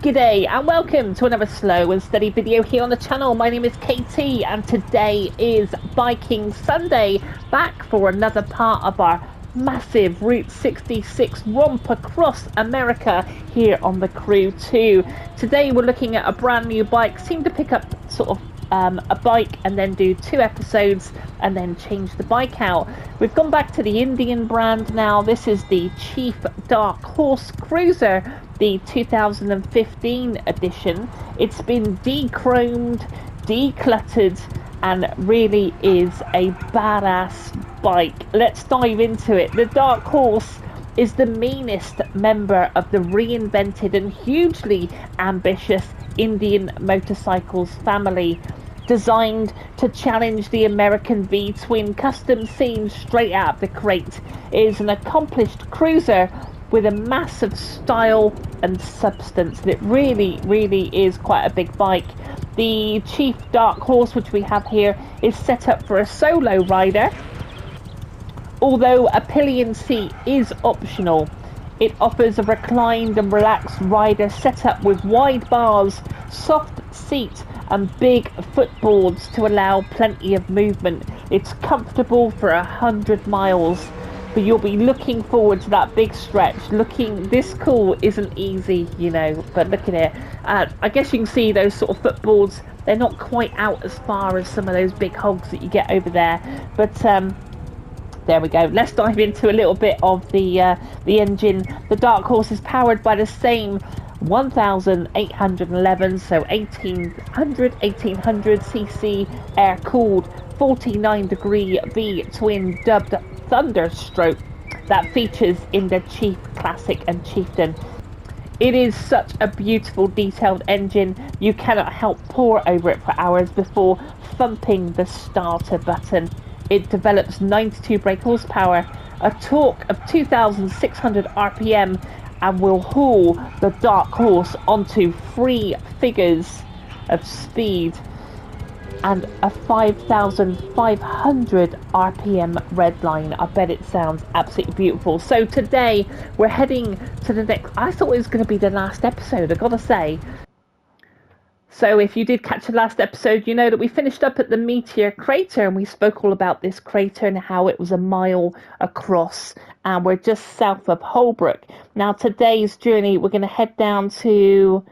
G'day and welcome to another slow and steady video here on the channel. My name is KT and today is Biking Sunday, back for another part of our massive Route 66 romp across America here on the Crew 2. Today we're looking at a brand new bike. Seem to pick up sort of a bike and then do 2 episodes and then change the bike out. We've gone back to the Indian brand now. This is the Chief Dark Horse Cruiser, the 2015 edition. It's been de-chromed, decluttered, and really is a badass bike. Let's dive into it. The Dark Horse is the meanest member of the reinvented and hugely ambitious Indian motorcycles family. Designed to challenge the American V-twin custom scene straight out of the crate, it is an accomplished cruiser with a massive style and substance. It really is quite a big bike. The Chief Dark Horse, which we have here, is set up for a solo rider. Although a pillion seat is optional, it offers a reclined and relaxed rider setup with wide bars, soft seat and big footboards to allow plenty of movement. It's comfortable for 100 miles, but you'll be looking forward to that big stretch. Looking this cool isn't easy, you know, but look at it. I guess you can see those sort of footboards, they're not quite out as far as some of those big hogs that you get over there, but there we go. Let's dive into a little bit of the engine. The Dark Horse is powered by the same 1811, so 1800 cc air-cooled 49-degree V-twin dubbed Thunderstroke that features in the Chief Classic and Chieftain. It is such a beautiful detailed engine, you cannot help pore over it for hours before thumping the starter button. It develops 92 brake horsepower, a torque of 2,600 RPM, and will haul the Dark Horse onto 3 figures of speed and a 5,500 RPM red line. I bet it sounds absolutely beautiful. So today we're heading to the next. I thought it was going to be the last episode, I gotta say. So if you did catch the last episode, you know that we finished up at the Meteor Crater and we spoke all about this crater and how it was a mile across, and we're just south of Holbrook. Now today's journey, we're going to head down through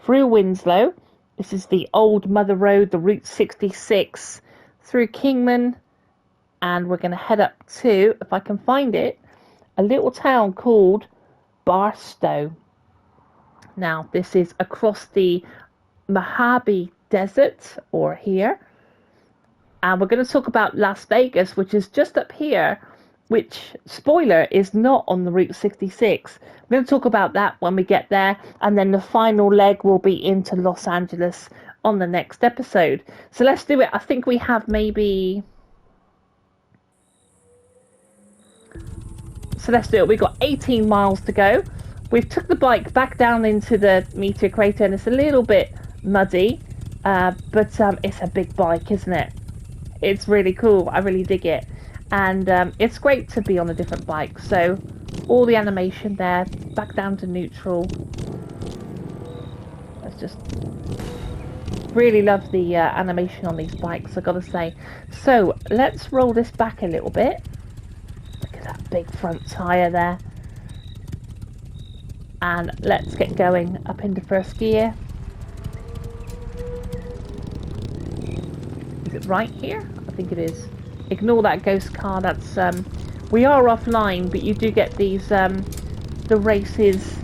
Winslow. This is the old Mother Road, the Route 66, through Kingman, and we're going to head up to, if I can find it, a little town called Barstow. Now this is across the Mojave Desert, or here, and we're going to talk about Las Vegas, which is just up here, which, spoiler, is not on the Route 66. We're going to talk about that when we get there, and then the final leg will be into Los Angeles on the next episode. So let's do it. I think we have maybe, so let's do it. We've got 18 miles to go. We've took the bike back down into the Meteor Crater and it's a little bit muddy, but it's a big bike, isn't it? It's really cool. I really dig it, and it's great to be on a different bike. So all the animation there, back down to neutral. Let's just really love the animation on these bikes, I gotta say. So let's roll this back a little bit. Look at that big front tire there, and let's get going up into first gear. Is it right here? I think it is. Ignore that ghost car. That's we are offline, but you do get these the races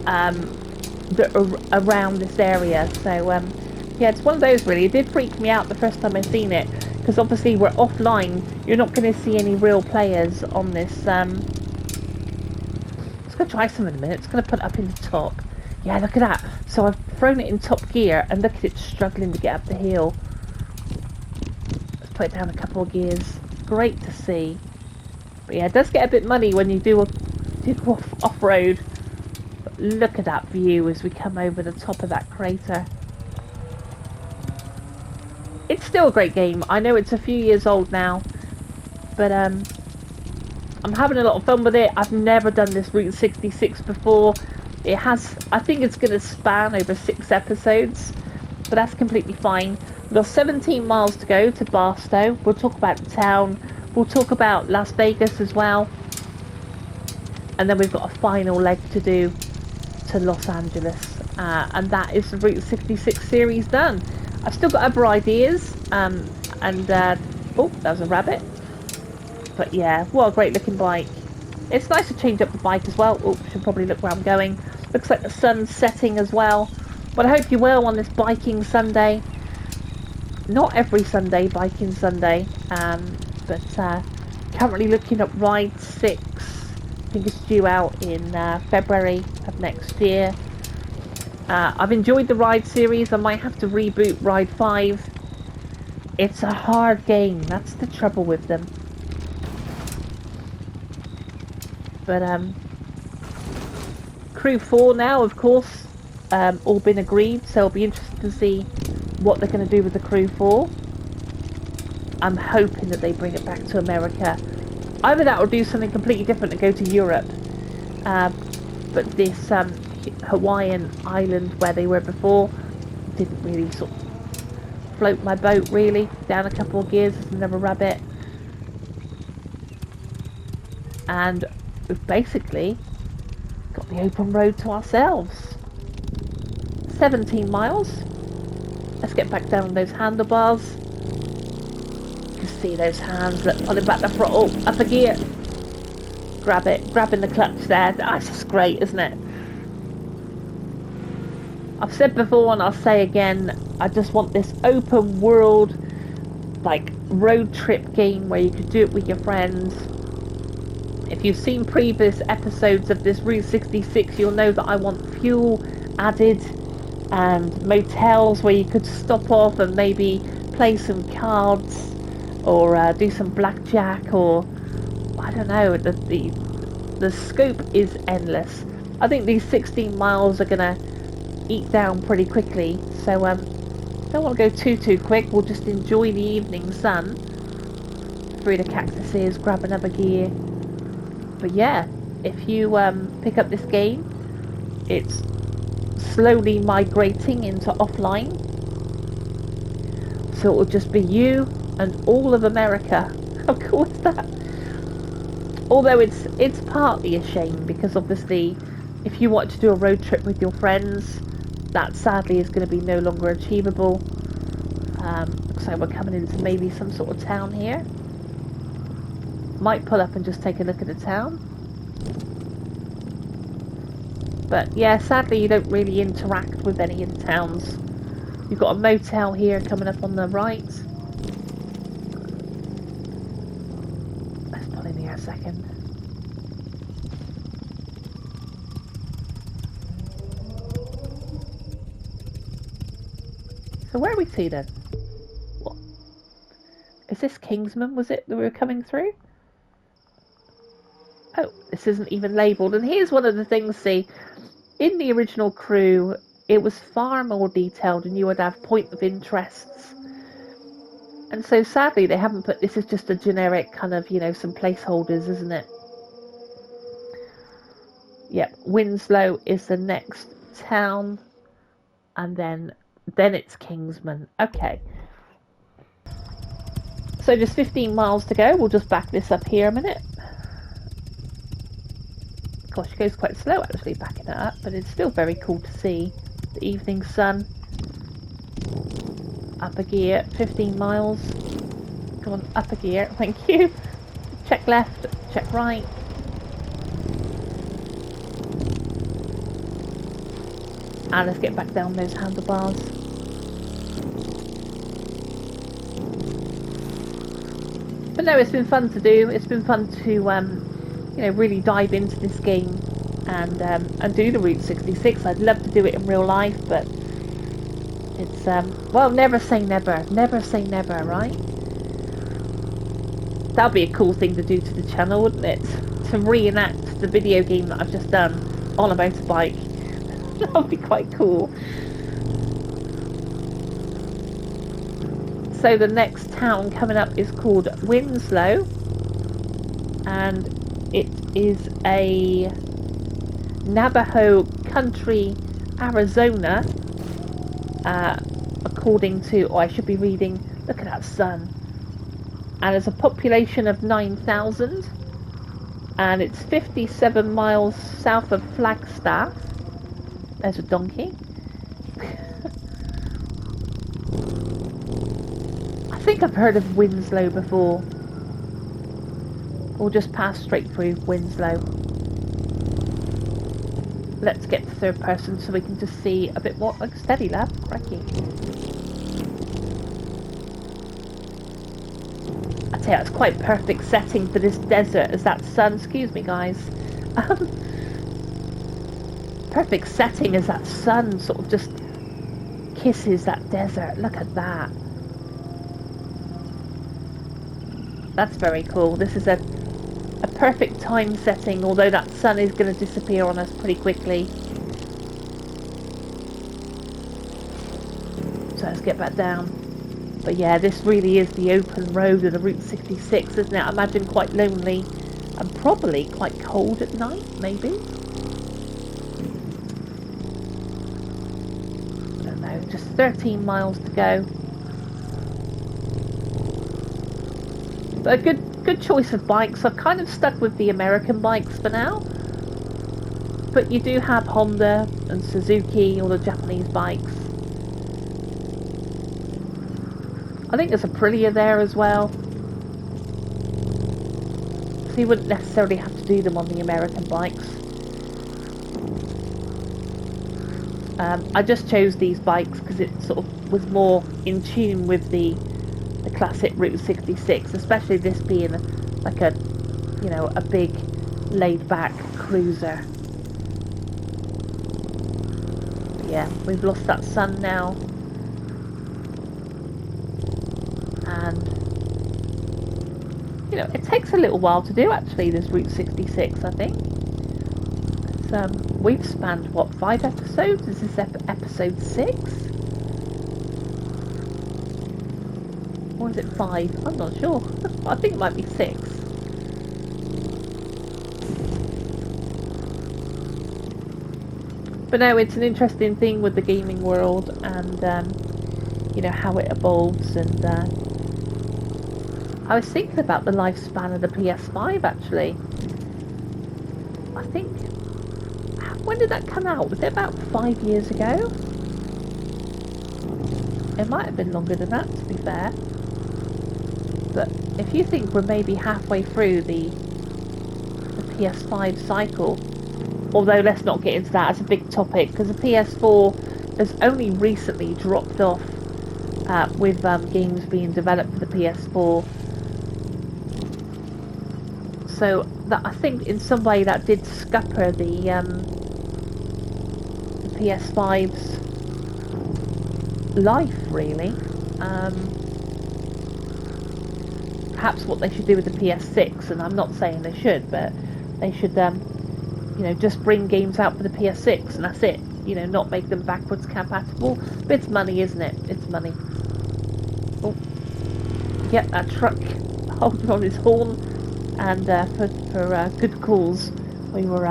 that are around this area. So yeah, it's one of those really. It did freak me out the first time I seen it, because obviously we're offline. You're not going to see any real players on this. Let's go try some in a minute. It's going to put it up into top. Yeah, look at that. So I've thrown it in top gear and look at it struggling to get up the hill. Let's put it down a couple of gears. Great to see. But yeah, it does get a bit muddy when you do off-road. But look at that view as we come over the top of that crater. It's still a great game. I know it's a few years old now, but I'm having a lot of fun with it. I've never done this Route 66 before. It has, I think it's going to span over 6 episodes, but that's completely fine. We've got 17 miles to go to Barstow. We'll talk about the town. We'll talk about Las Vegas as well. And then we've got a final leg to do to Los Angeles. And that is the Route 66 series done. I've still got other ideas. Oh, that was a rabbit. But yeah, what a great looking bike. It's nice to change up the bike as well. Oh, should probably look where I'm going. Looks like the sun's setting as well. But I hope you will on this biking Sunday. Not every Sunday, biking Sunday. But currently looking at Ride 6. I think it's due out in February of next year. I've enjoyed the Ride series. I might have to reboot Ride 5. It's a hard game. That's the trouble with them. But Crew 4 now, of course, all been agreed. So it'll be interesting to see what they're going to do with the Crew 4. I'm hoping that they bring it back to America. Either that or do something completely different and go to Europe. But this Hawaiian island where they were before didn't really sort of float my boat really. Down a couple of gears, there's another rabbit. And we've basically got the open road to ourselves. 17 miles. Let's get back down on those handlebars. You can see those hands that pulling back the throttle. Up a gear. Grab it. Grabbing the clutch there. That's just great, isn't it? I've said before and I'll say again, I just want this open world, like, road trip game where you could do it with your friends. If you've seen previous episodes of this Route 66, you'll know that I want fuel added and motels where you could stop off and maybe play some cards or do some blackjack, or I don't know. The scope is endless. I think these 16 miles are gonna eat down pretty quickly, so don't want to go too quick. We'll just enjoy the evening sun through the cactuses, grab another gear. But yeah, if you pick up this game, it's slowly migrating into offline, so it will just be you and all of America. How cool is that? Although it's partly a shame, because obviously if you want to do a road trip with your friends, that sadly is going to be no longer achievable. Looks like we're coming into maybe some sort of town here. Might pull up and just take a look at the town. But yeah, sadly you don't really interact with any of the towns. You've got a motel here coming up on the right. Let's pull in here a second. So where are we to then? What? Is this Kingsman, was it, that we were coming through? Oh, this isn't even labelled. And here's one of the things, see, in the original Crew, it was far more detailed and you would have point of interests. And so sadly they haven't put, this is just a generic kind of, you know, some placeholders, isn't it? Yep, Winslow is the next town. And then it's Kingsman. Okay. So just 15 miles to go. We'll just back this up here a minute. Gosh, it goes quite slow actually backing it up, but it's still very cool to see the evening sun. Up a gear, 15 miles. Come on, up a gear, thank you. Check left, check right. And let's get back down those handlebars. But no, it's been fun to do. It's been fun to you know, really dive into this game and do the Route 66. I'd love to do it in real life, but it's well, never say never. Never say never, right? That'd be a cool thing to do to the channel, wouldn't it? To reenact the video game that I've just done on a motorbike. That would be quite cool. So the next town coming up is called Winslow, and it is a Navajo country Arizona, according to, or I should be reading, look at that sun. And there's a population of 9,000, and it's 57 miles south of Flagstaff. There's a donkey. I think I've heard of Winslow before. We'll just pass straight through Winslow. Let's get to third person so we can just see a bit more. Like, steady, lad. Cracky. I tell you, it's quite perfect setting for this desert as that sun. Excuse me, guys. Perfect setting as that sun sort of just kisses that desert. Look at that. That's very cool. This is a perfect time setting, although that sun is going to disappear on us pretty quickly. So let's get back down. But yeah, this really is the open road of the Route 66, isn't it? I imagine quite lonely and probably quite cold at night, maybe. I don't know, just 13 miles to go. But a good choice of bikes. I've kind of stuck with the American bikes for now. But you do have Honda and Suzuki, all the Japanese bikes. I think there's a Aprilia there as well. So you wouldn't necessarily have to do them on the American bikes. I just chose these bikes because it sort of was more in tune with the classic Route 66, especially this being like a, you know, a big laid-back cruiser. But yeah, we've lost that sun now, and you know, it takes a little while to do actually, this Route 66, I think. We've spanned what, 5 episodes? Is this episode 6? Or is it 5? I'm not sure. I think it might be 6. But no, it's an interesting thing with the gaming world, and you know, how it evolves. And I was thinking about the lifespan of the PS5 actually. I think, when did that come out? Was it about 5 years ago? It might have been longer than that, to be fair. But if you think we're maybe halfway through the PS5 cycle, although let's not get into that, it's a big topic, because the PS4 has only recently dropped off with games being developed for the PS4. So that, I think in some way that did scupper the PS5's life, really. Perhaps what they should do with the PS6, and I'm not saying they should, but they should, you know, just bring games out for the PS6 and that's it. You know, not make them backwards compatible. But it's money, isn't it? It's money. Oh, yeah, that truck holding on his horn, and for good cause, we were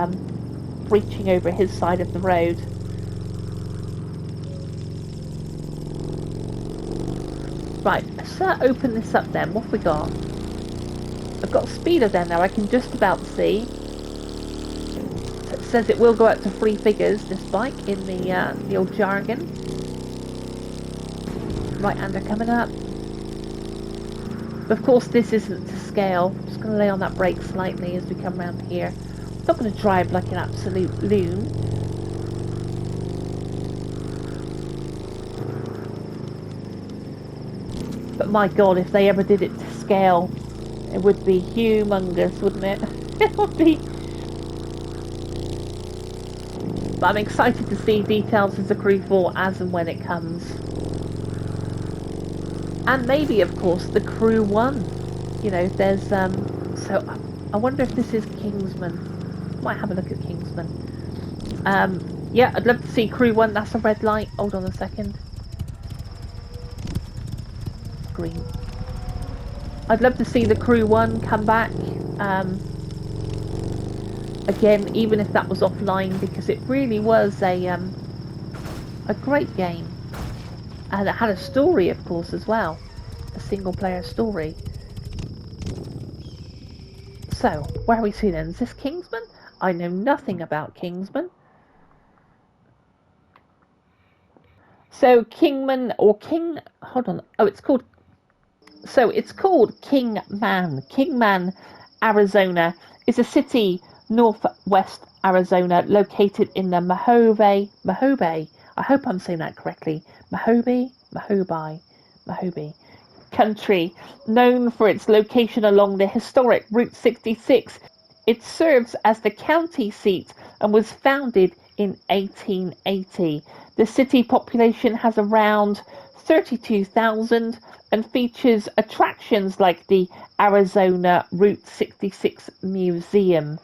reaching over his side of the road. Right, let's open this up then. What have we got? I've got a speeder down there, I can just about see. It says it will go up to 3 figures, this bike, in the old jargon. Right-hander coming up. But of course this isn't to scale. I'm just going to lay on that brake slightly as we come round here. I'm not going to drive like an absolute loon. But my god, if they ever did it to scale, it would be humongous, wouldn't it? It would be. But I'm excited to see details of the Crew 4 as and when it comes. And maybe, of course, the Crew 1. You know, there's, so I wonder if this is Kingsman. Might have a look at Kingsman. Yeah, I'd love to see Crew 1. That's a red light. Hold on a second. Green. I'd love to see the Crew 1 come back. again, even if that was offline, because it really was a great game. And it had a story, of course, as well. A single player story. So, where are we to then? Is this Kingsman? I know nothing about Kingsman. So, Kingman or King... Hold on. Oh, it's called... So, it's called Kingman. Kingman, Arizona is a city northwest Arizona located in the Mojave... I hope I'm saying that correctly. Mojave country, known for its location along the historic Route 66. It serves as the county seat and was founded in 1880. The city population has around 32,000 and features attractions like the Arizona Route 66 Museum.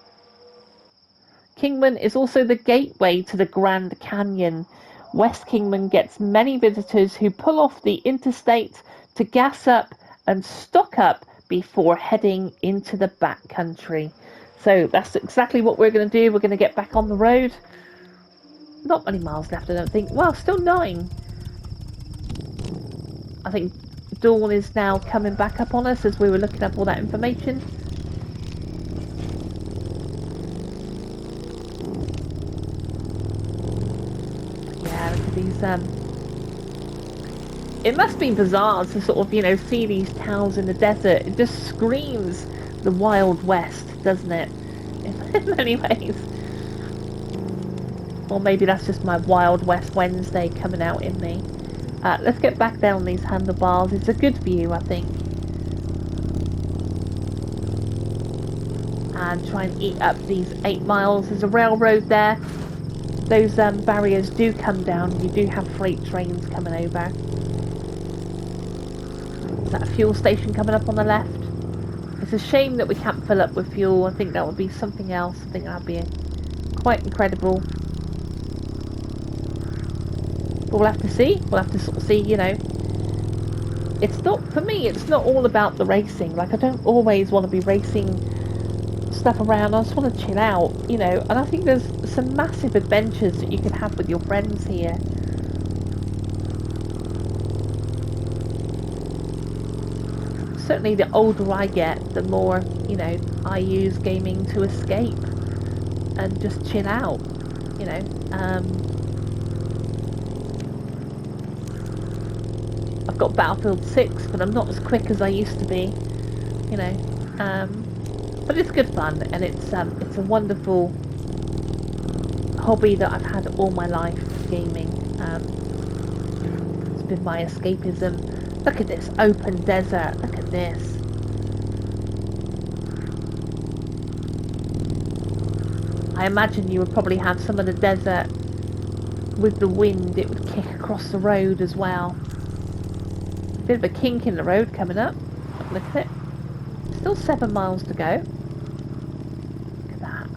Kingman is also the gateway to the Grand Canyon. West Kingman gets many visitors who pull off the interstate to gas up and stock up before heading into the backcountry. So that's exactly what we're going to do. We're going to get back on the road. Not many miles left, I don't think. Well, still 9. I think dawn is now coming back up on us as we were looking up all that information. Yeah, look at these it must be bizarre to sort of, see these towns in the desert. It just screams the Wild West, doesn't it? In many ways. Or maybe that's just my Wild West Wednesday coming out in me. Let's get back down these handlebars. It's a good view, I think. And try and eat up these 8 miles. There's a railroad there. Those barriers do come down. You do have freight trains coming over. Is that a fuel station coming up on the left? It's a shame that we can't fill up with fuel. I think that would be something else. I think that would be quite incredible. But we'll have to see. We'll have to sort of see, It's not, for me, it's not all about the racing. Like, I don't always want to be racing stuff around. I just want to chill out, And I think there's some massive adventures that you can have with your friends here. Certainly the older I get, the more, I use gaming to escape and just chill out, I've got Battlefield 6, but I'm not as quick as I used to be, but it's good fun, and it's a wonderful hobby that I've had all my life, gaming. It's been my escapism. Look at this open desert. Look at this. I imagine you would probably have some of the desert with the wind. It would kick across the road as well. Bit of a kink in the road coming up. Look at it. Still 7 miles to go. Look at that.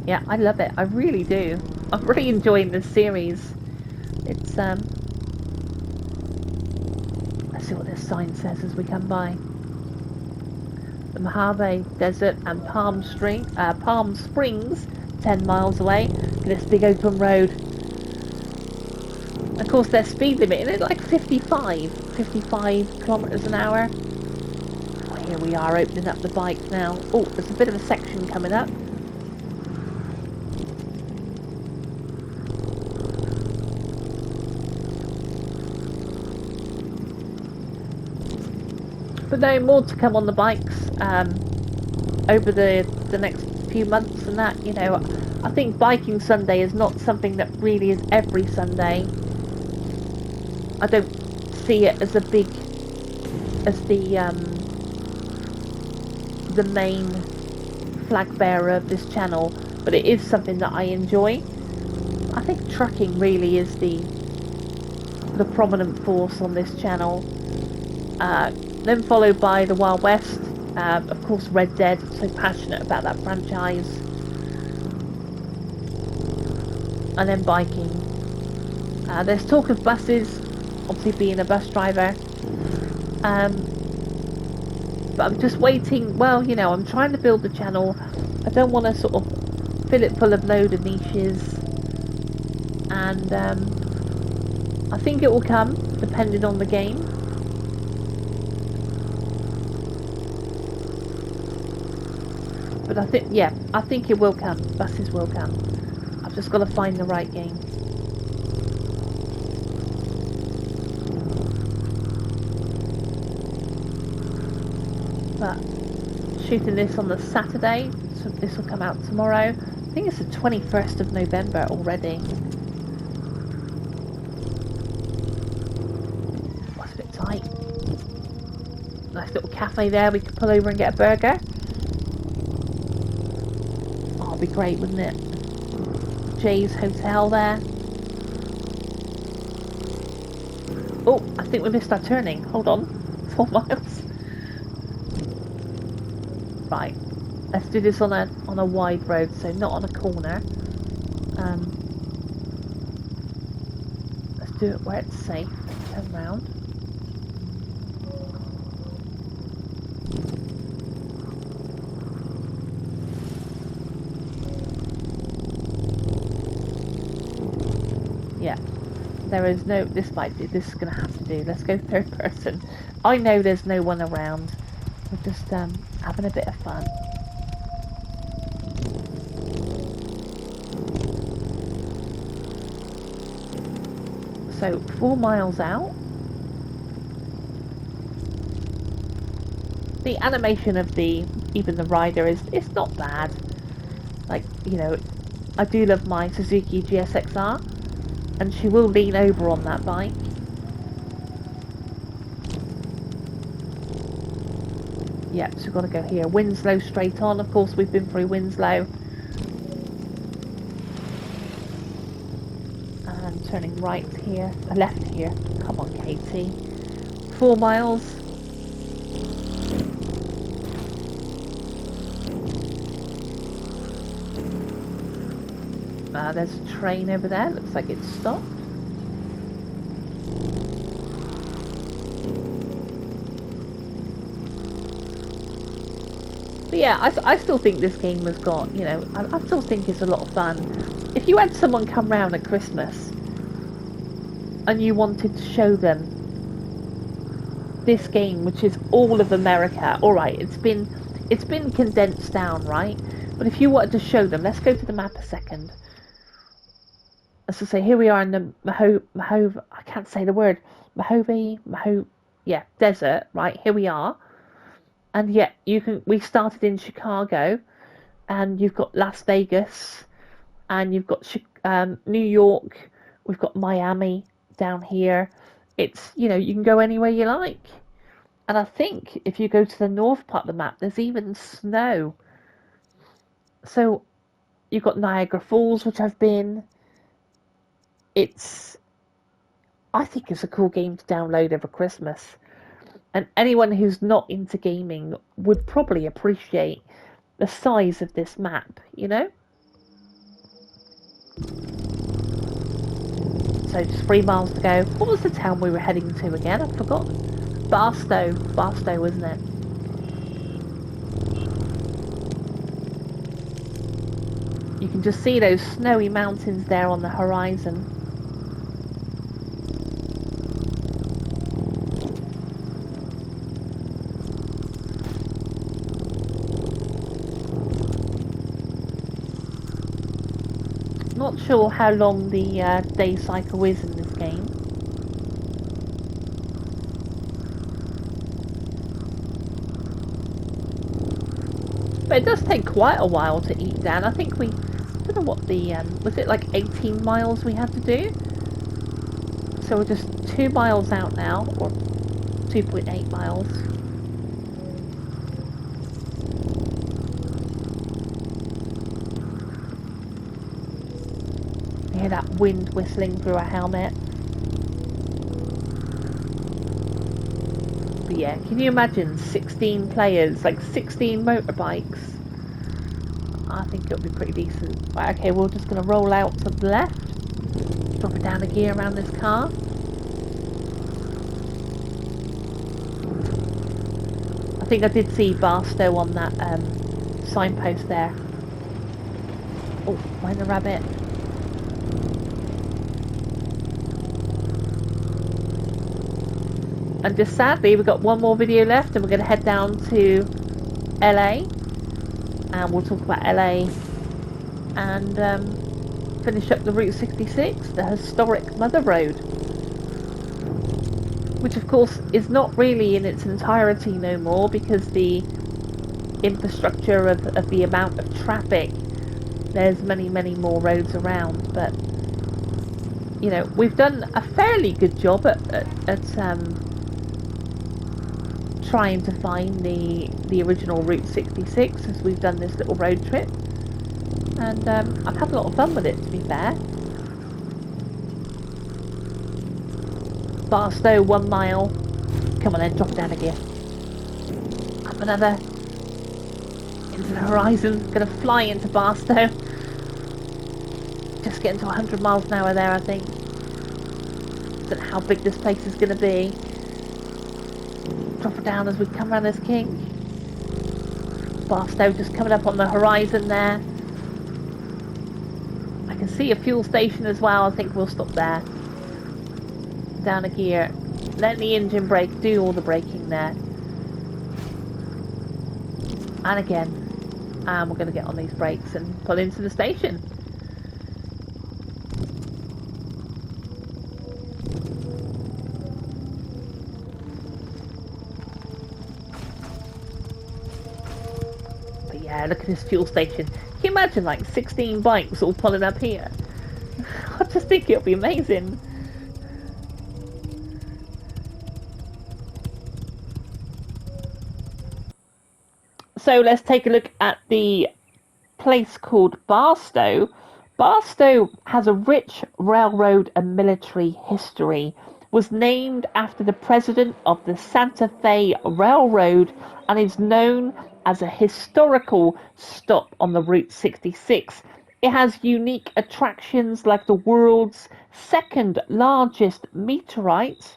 Yeah, I love it. I really do. I'm really enjoying this series. It's let's see what this sign says as we come by. The Mojave Desert and Palm Springs, 10 miles away. Look at this big open road. Of course, their speed limit is like 55 kilometers an hour. Oh, here we are opening up the bikes now. Oh, there's a bit of a section coming up. But no, more to come on the bikes over the next few months and that, I think Biking Sunday is not something that really is every Sunday. I don't see it as as the main flag bearer of this channel, but it is something that I enjoy. I think trucking really is the prominent force on this channel. Then followed by the Wild West, of course Red Dead, so passionate about that franchise. and then biking. There's talk of buses, obviously being a bus driver. But I'm just waiting. Well, you know, I'm trying to build the channel. I don't want to sort of fill it full of load of niches. And I think it will come, depending on the game. But I think, yeah, I think it will come. Buses will come. I've just got to find the right game. But shooting this on the Saturday, so this will come out tomorrow. I think it's the 21st of November already. That's a bit tight. Nice little cafe there, we could pull over and get a burger. Oh, it'd be great, wouldn't it? Jay's Hotel there. Oh, I think we missed our turning. Hold on. 4 miles. Right. Let's do this on a wide road, so not on a corner. Let's do it where it's safe. Turn round. Yeah. There is no... This might do. This is going to have to do. Let's go third person. I know there's no one around. We're just having a bit of fun. So 4 miles out. The animation of even the rider it's not bad. Like, you know, I do love my Suzuki GSXR, and she will lean over on that bike. Yep, so we've got to go here. Winslow straight on. Of course, we've been through Winslow. And turning right here. Left here. Come on, Katie. 4 miles. There's a train over there. Looks like it's stopped. But yeah, I still think this game has got, you know, I still think it's a lot of fun. If you had someone come round at Christmas and you wanted to show them this game, which is all of America, alright, it's been condensed down, right? But if you wanted to show them, let's go to the map a second. As I say, here we are in the Mojave, I can't say the word, Mojave, yeah, desert, right, here we are. And yet, we started in Chicago, and you've got Las Vegas, and you've got New York, we've got Miami down here. It's, you know, you can go anywhere you like. And I think if you go to the north part of the map, there's even snow. So, you've got Niagara Falls, which I've been. I think it's a cool game to download over Christmas. And anyone who's not into gaming would probably appreciate the size of this map, you know? So just 3 miles to go. What was the town we were heading to again? I've forgotten. Barstow. Barstow, wasn't it? You can just see those snowy mountains there on the horizon. Not sure how long the day cycle is in this game. But it does take quite a while to eat down. I think I don't know what the, was it like 18 miles we had to do? So we're just 2 miles out now, or 2.8 miles. You hear that wind whistling through our helmet. But yeah, can you imagine 16 players, like 16 motorbikes? I think it'll be pretty decent. Right, okay, we're just going to roll out to the left. Drop it down a gear around this car. I think I did see Barstow on that signpost there. Oh, mind the rabbit. And just sadly, we've got one more video left and we're going to head down to LA. And we'll talk about LA and finish up the Route 66, the historic Mother Road. Which of course is not really in its entirety no more because the infrastructure of the amount of traffic, there's many more roads around, but you know, we've done a fairly good job at trying to find the original Route 66 as we've done this little road trip, and I've had a lot of fun with it, to be fair. Barstow, 1 mile. Come on then, drop it down a gear. Up another. Into the horizon. Gonna fly into Barstow. Just getting to 100 miles an hour there, I think. Don't know how big this place is gonna be. Drop it down as we come around this kink. Barstow just coming up on the horizon there. I can see a fuel station as well. I think we'll stop there. Down a gear, let the engine brake do all the braking there, and again, and we're going to get on these brakes and pull into the station. But yeah, look at this fuel station. Can you imagine like 16 bikes all pulling up here? I just think it'll be amazing. So let's take a look at the place called Barstow. Barstow has a rich railroad and military history. Was named after the president of the Santa Fe Railroad and is known as a historical stop on the Route 66. It has unique attractions like the world's second largest meteorite.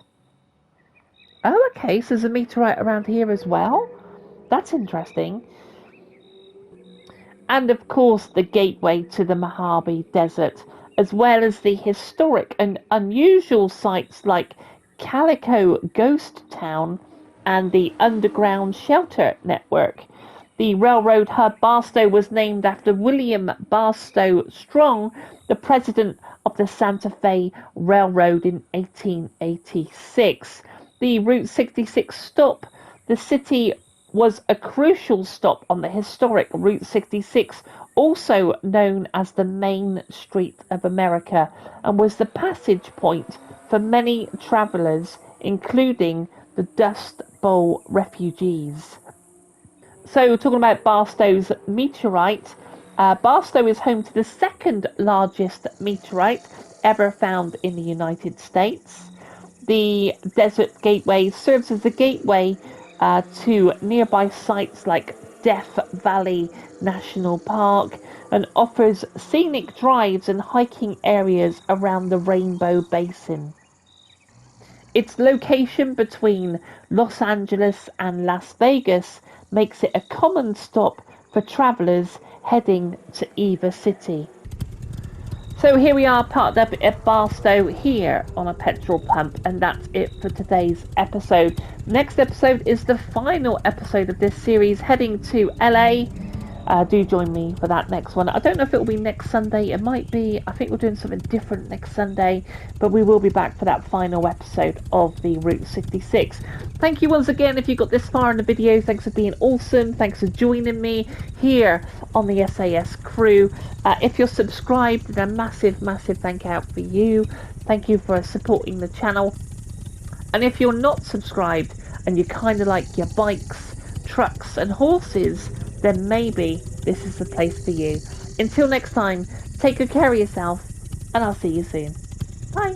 Oh, okay, so there's a meteorite around here as well. That's interesting. And of course, the gateway to the Mojave Desert, as well as the historic and unusual sites like Calico Ghost Town and the Underground Shelter Network. The railroad hub Barstow was named after William Barstow Strong, the president of the Santa Fe Railroad in 1886. The Route 66 stop, the city was a crucial stop on the historic Route 66, also known as the Main Street of America, and was the passage point for many travellers, including the Dust Bowl refugees. So, talking about Barstow's meteorite, Barstow is home to the second largest meteorite ever found in the United States. The Desert Gateway serves as a gateway to nearby sites like Death Valley National Park and offers scenic drives and hiking areas around the Rainbow Basin. Its location between Los Angeles and Las Vegas makes it a common stop for travelers heading to either city. So here we are parked up at Barstow here on a petrol pump, and that's it for today's episode. Next episode is the final episode of this series, heading to LA. Do join me for that next one. I don't know if it will be next Sunday. It might be. I think we're doing something different next Sunday, but we will be back for that final episode of the Route 66. Thank you once again if you got this far in the video. Thanks for being awesome. Thanks for joining me here on the SAS crew. If you're subscribed, then a massive thank out for you. Thank you for supporting the channel. And if you're not subscribed and you kind of like your bikes, trucks and horses, then maybe this is the place for you. Until next time, take good care of yourself, and I'll see you soon. Bye.